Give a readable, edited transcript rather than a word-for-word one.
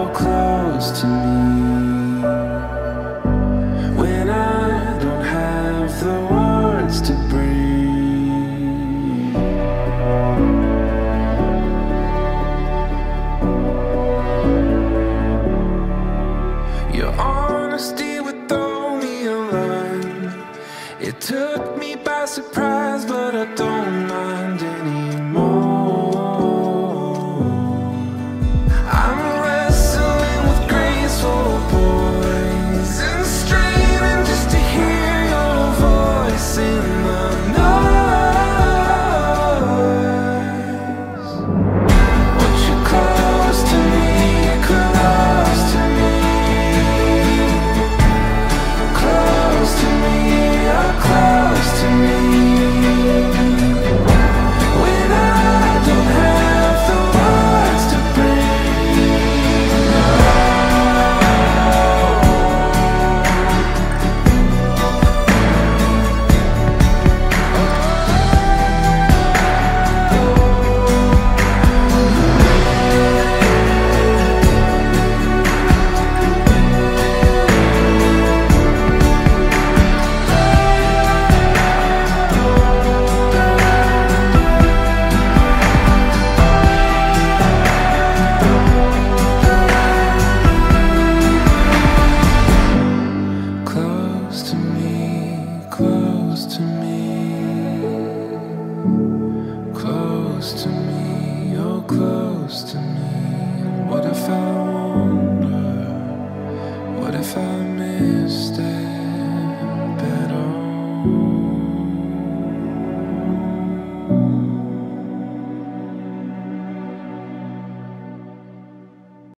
you're close to me. When I don't have the words to breathe, your honesty would throw me a line. It took me by surprise, but I don't mind anymore. I'm wrestling with graceful poise and straining just to hear your voice in the noise. Won't you close to me, close to me, close to me, you're close to me. When I don't have the words to close to me, close to me, close to me, you're close to me. What if I wonder? What if I miss?